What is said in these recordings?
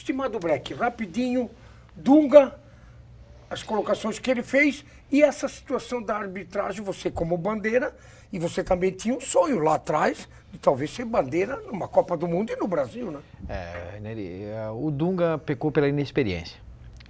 Estimado Breck, rapidinho, Dunga, as colocações que ele fez e essa situação da arbitragem, você como bandeira, e você também tinha um sonho lá atrás de talvez ser bandeira numa Copa do Mundo e no Brasil, né? O Dunga pecou pela inexperiência.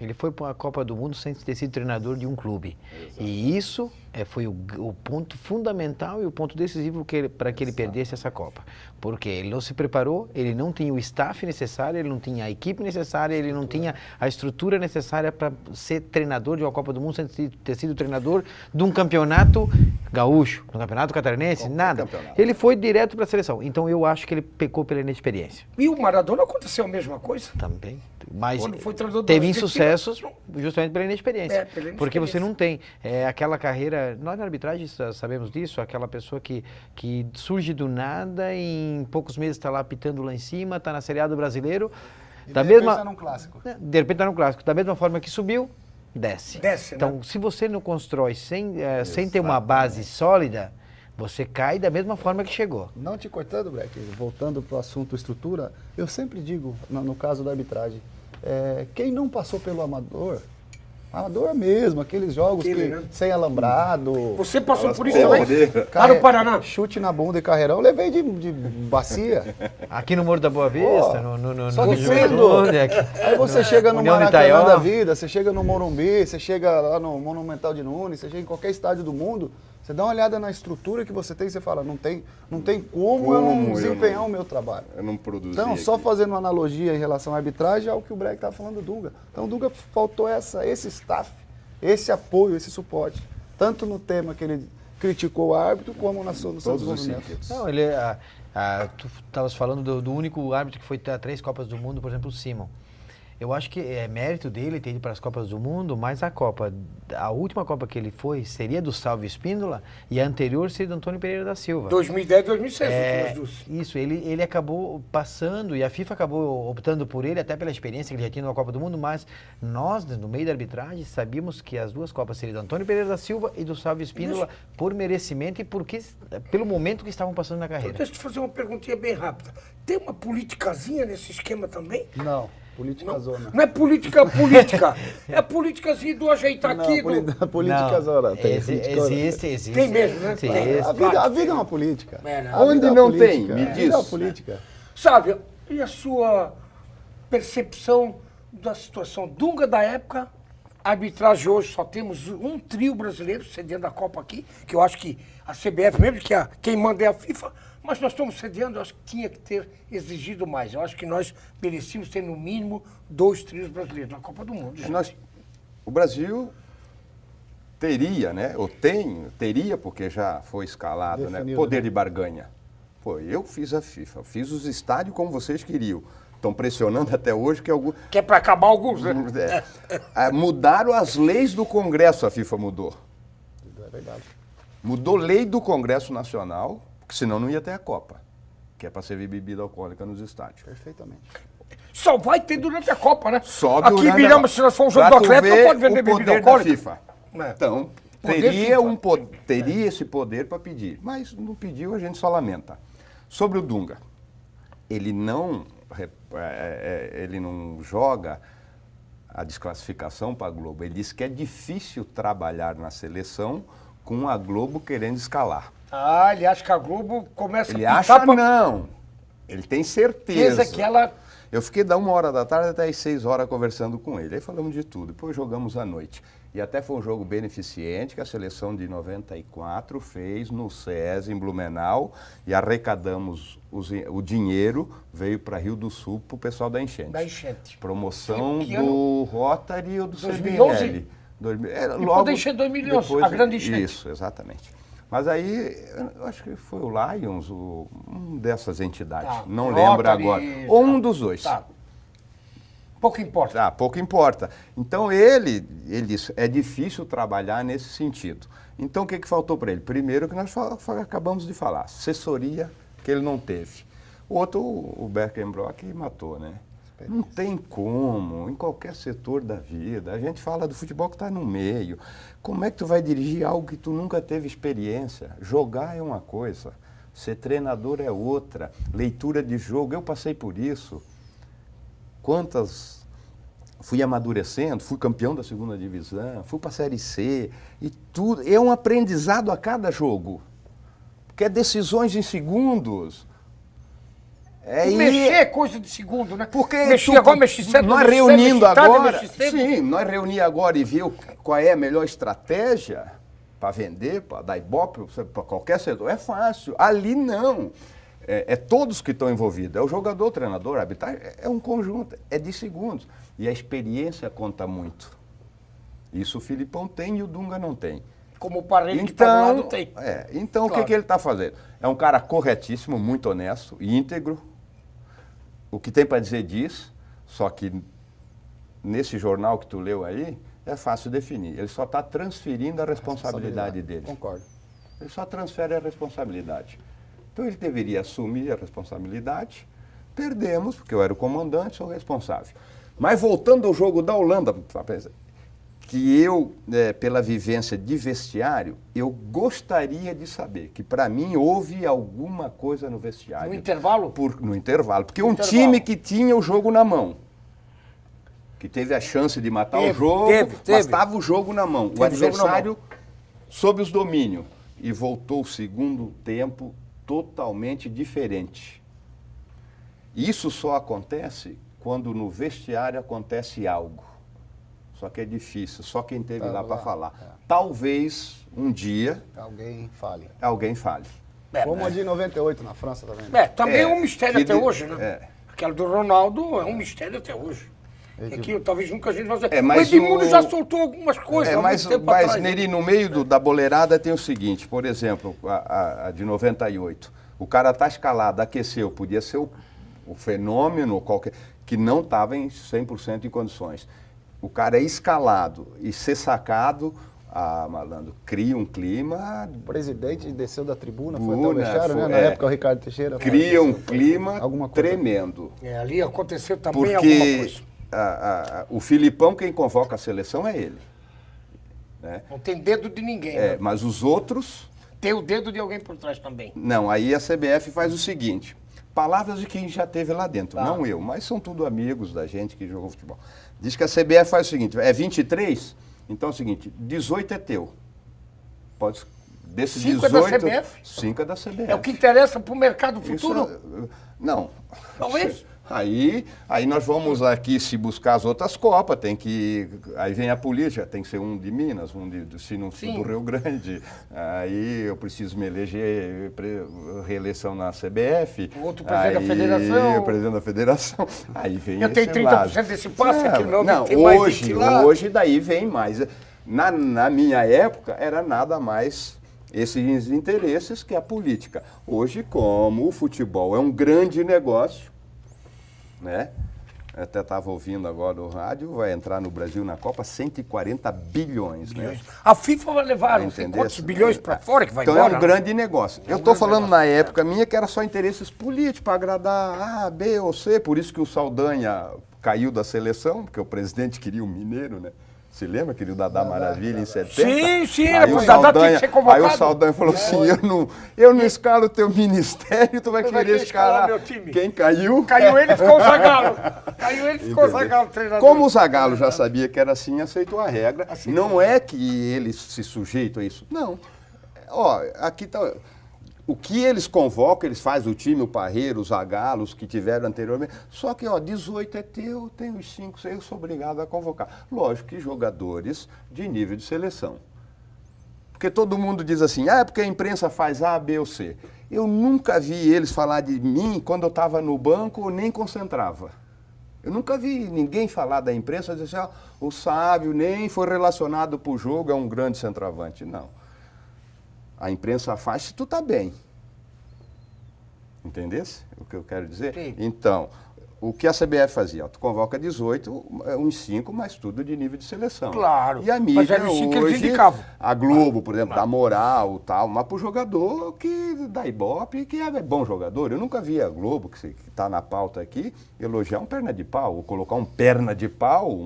Ele foi para a Copa do Mundo sem ter sido treinador de um clube. Exato. E isso foi o ponto fundamental e o ponto decisivo para que ele perdesse essa Copa. Porque ele não se preparou, ele não tinha o staff necessário, ele não tinha a equipe necessária, ele não tinha a estrutura necessária para ser treinador de uma Copa do Mundo sem ter sido treinador de um campeonato gaúcho, de um campeonato catarinense, nada. Ele foi direto para a seleção. Então eu acho que ele pecou pela inexperiência. E o Maradona aconteceu a mesma coisa? Também. Mas teve insucessos justamente pela inexperiência. Porque você não tem aquela carreira... Nós na arbitragem sabemos disso, aquela pessoa que surge do nada e em poucos meses está lá apitando lá em cima, está na Série A do Brasileiro. E de repente está num clássico. De repente está num clássico. Da mesma forma que subiu, desce. Então, né? Se você não constrói sem ter uma base sólida, você cai da mesma forma que chegou. Não te cortando, Breck, voltando para o assunto estrutura, eu sempre digo, no caso da arbitragem, quem não passou pelo amador mesmo, aqueles jogos sem alambrado. Você passou por isso também? Lá no Paraná. Chute na bunda e carreirão, levei de bacia. Aqui no Morro da Boa Vista, só de fundo. Aí você chega no Maracanã da vida, você chega no Morumbi, você chega lá no Monumental de Nunes, você chega em qualquer estádio do mundo, você dá uma olhada na estrutura que você tem e você fala, não tem como eu não desempenhar o meu trabalho. Eu não produzi. Então, só fazendo uma analogia em relação à arbitragem, é o que o Breck estava falando do Dunga. Então, o Dunga faltou esse staff, esse apoio, esse suporte. Tanto no tema que ele criticou o árbitro, como nos seus movimentos. Não, tu estavas falando do único árbitro que foi a 3 Copas do Mundo, por exemplo, o Simon. Eu acho que é mérito dele ter ido para as Copas do Mundo, mas a última Copa que ele foi seria do Salvio Spíndola e a anterior seria do Antônio Pereira da Silva. 2010, 2006, Isso, ele acabou passando e a FIFA acabou optando por ele, até pela experiência que ele já tinha na Copa do Mundo, mas nós, no meio da arbitragem, sabíamos que as 2 Copas seriam do Antônio Pereira da Silva e do Salvio Spíndola por merecimento e pelo momento que estavam passando na carreira. Deixa eu te fazer uma perguntinha bem rápida. Tem uma politicazinha nesse esquema também? Não. Política zona. Não é política. É políticazinha do ajeitar aqui. Política zona. Existe. Tem mesmo, né? A vida é uma política. Onde não tem, me diz. A política. Sabe, e a sua percepção da situação Dunga da época? Arbitragem hoje, só temos um trio brasileiro cedendo a Copa aqui, que eu acho que a CBF, mesmo que quem manda é a FIFA, mas nós estamos cedendo, eu acho que tinha que ter exigido mais. Eu acho que nós merecíamos ter, no mínimo, 2 trios brasileiros na Copa do Mundo. O Brasil teria, né? Teria, porque já foi escalado, definido, né? Poder de barganha. Pô, eu fiz a FIFA, fiz os estádios como vocês queriam. Estão pressionando até hoje que alguns... Que é para acabar alguns, né? Mudaram as leis do Congresso, a FIFA mudou. É verdade. Mudou lei do Congresso Nacional, porque senão não ia ter a Copa, que é para servir bebida alcoólica nos estádios. Perfeitamente. Só vai ter durante a Copa, né? Só aqui durante viramos, se nós formos um jogo do Atlético, não pode vender bebida alcoólica. FIFA. Então, teria esse poder para pedir, mas não pediu, a gente só lamenta. Sobre o Dunga, ele não joga a desclassificação para a Globo. Ele diz que é difícil trabalhar na seleção com a Globo querendo escalar. Ele acha que a Globo começa a pitar... Não. Ele tem certeza. Que ela... Eu fiquei da 1h da tarde até as 6h conversando com ele. Aí falamos de tudo. Depois jogamos à noite. E até foi um jogo beneficente que a seleção de 94 fez no SESI, em Blumenau, e arrecadamos o dinheiro, veio para Rio do Sul para o pessoal da Enchente. Promoção do Rotary ou do CBL. Logo da Enchente 2011, a grande enchente. Isso, exatamente. Mas aí, eu acho que foi o Lions, um dessas entidades, não lembro agora. Ou um dos dois. Pouco importa. Pouco importa. Então, ele disse, é difícil trabalhar nesse sentido. Então, o que faltou para ele? Primeiro, que nós acabamos de falar, assessoria que ele não teve. O outro, o Beckenbrock, matou, né? Não tem como, em qualquer setor da vida. A gente fala do futebol que está no meio. Como é que tu vai dirigir algo que tu nunca teve experiência? Jogar é uma coisa, ser treinador é outra, leitura de jogo, eu passei por isso. Fui amadurecendo, fui campeão da segunda divisão, fui para a Série C e tudo. É um aprendizado a cada jogo, porque é decisões em segundos. Mexer é coisa de segundo, né? Porque agora, mexi cedo, nós mexi reunindo cedo, mexi tarde, agora, mexi cedo. sim, nós reunir agora e ver qual é a melhor estratégia para vender, para dar ibope, para qualquer setor, é fácil. Ali não. É todos que estão envolvidos. É o jogador, o treinador, a arbitragem, é um conjunto, é de segundos. E a experiência conta muito. Isso o Filipão tem e o Dunga não tem. Como o Parreira que está do lado tem. Então Claro. o que ele está fazendo? É um cara corretíssimo, muito honesto, íntegro. O que tem para dizer diz, só que nesse jornal que tu leu aí, é fácil definir. Ele só está transferindo a responsabilidade dele. Concordo. Ele só transfere a responsabilidade. Então ele deveria assumir a responsabilidade. Perdemos, porque eu era o comandante, sou o responsável. Mas voltando ao jogo da Holanda, que eu, pela vivência de vestiário, eu gostaria de saber que, para mim, houve alguma coisa no vestiário. No intervalo? No intervalo. Porque um time que tinha o jogo na mão, que teve a chance de matar o jogo, mas estava o jogo na mão. O adversário sob os domínios. E voltou o segundo tempo totalmente diferente. Isso só acontece quando no vestiário acontece algo. Só que é difícil, só quem esteve lá para falar. Talvez um dia Alguém fale. Como a de 98 na França também. Também é um mistério até hoje, né? É. Aquela do Ronaldo é um mistério até hoje. Aqui, talvez nunca a gente vai fazer. Mas o Edmundo já soltou algumas coisas há muito tempo atrás. Neri, no meio da boleirada tem o seguinte, por exemplo, a de 98. O cara está escalado, aqueceu, podia ser o fenômeno qualquer, que não estava em 100% em condições. O cara é escalado e ser sacado, malandro, cria um clima... O presidente desceu da tribuna, foi até o vestiário, né? Na época o Ricardo Teixeira... Cria um clima tremendo. Ali aconteceu também porque alguma coisa. O Filipão, quem convoca a seleção é ele. Né? Não tem dedo de ninguém. Né? Mas os outros... Tem o dedo de alguém por trás também. Não, aí a CBF faz o seguinte, palavras de quem já esteve lá dentro, não eu, mas são tudo amigos da gente que jogou futebol. Diz que a CBF faz o seguinte, é 23, então é o seguinte, 18 é teu. Pode, desses 5 18, é da CBF? 5 é da CBF. É o que interessa para o mercado futuro? Isso, não. Talvez. Aí nós vamos aqui se buscar as outras Copas, aí vem a política, tem que ser um de Minas, se não for do Rio Grande, aí eu preciso me eleger, reeleição na CBF. O outro presidente da federação. O presidente da federação, aí vem eu tenho 30% lado. desse passe aqui, não tem hoje, mais lá. Hoje daí vem mais. Na minha época era nada mais esses interesses que a política. Hoje, como o futebol é um grande negócio, né? Eu até estava ouvindo agora o rádio, vai entrar no Brasil na Copa 140 bilhões, né? A FIFA vai levar não sei quantos bilhões para fora que vai embora. Então é um grande negócio. Eu estou falando na época minha que era só interesses políticos, para agradar A, B ou C, por isso que o Saldanha caiu da seleção, porque o presidente queria o Mineiro, né? Se lembra que ele o Dadá Maravilha em 70? Sim, era o Dadá tinha que ser convocado. Aí o Saldanha falou assim, eu não escalo o teu ministério, tu vai querer escalar meu time. Quem caiu? Caiu ele e ficou o Zagallo. Caiu ele e ficou o Zagallo, treinador. Como o Zagallo já sabia que era assim, aceitou a regra. Não é que ele se sujeita a isso. Não. Ó, aqui está... O que eles convocam, eles fazem o time, o Parreira, os Zagallos que tiveram anteriormente. Só que, 18 é teu, tem os 5, eu sou obrigado a convocar. Lógico que jogadores de nível de seleção. Porque todo mundo diz assim, é porque a imprensa faz A, B ou C. Eu nunca vi eles falar de mim quando eu estava no banco, nem concentrava. Eu nunca vi ninguém falar da imprensa, dizer assim, o Sávio nem foi relacionado para o jogo, é um grande centroavante. Não. A imprensa faz se tu tá bem. Entendesse o que eu quero dizer? Sim. Então, o que a CBF fazia? Tu convoca 18, uns 5, mas tudo de nível de seleção. Claro. E a mídia mas era os 5 que eles hoje, indicavam. a Globo, por exemplo, dá moral e tal, mas pro jogador que dá ibope, que é bom jogador. Eu nunca vi a Globo, que está na pauta aqui, elogiar um perna de pau, ou colocar um perna de pau,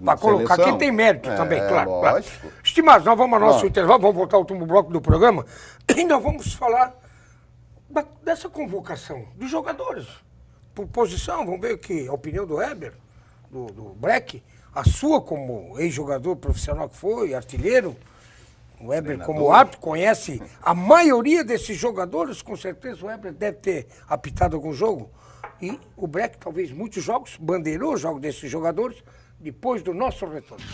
para colocar quem tem mérito também, claro. Lógico. Claro. Estimados, nós vamos ao nosso intervalo, vamos voltar ao último bloco do programa, e nós vamos falar dessa convocação dos jogadores. por posição, vamos ver aqui a opinião do Heber, do Breck, a sua como ex-jogador profissional que foi, artilheiro, o Heber como árbitro, conhece a maioria desses jogadores, com certeza o Heber deve ter apitado algum jogo. E o Breck, talvez muitos jogos, bandeirou o jogo desses jogadores depois do nosso retorno.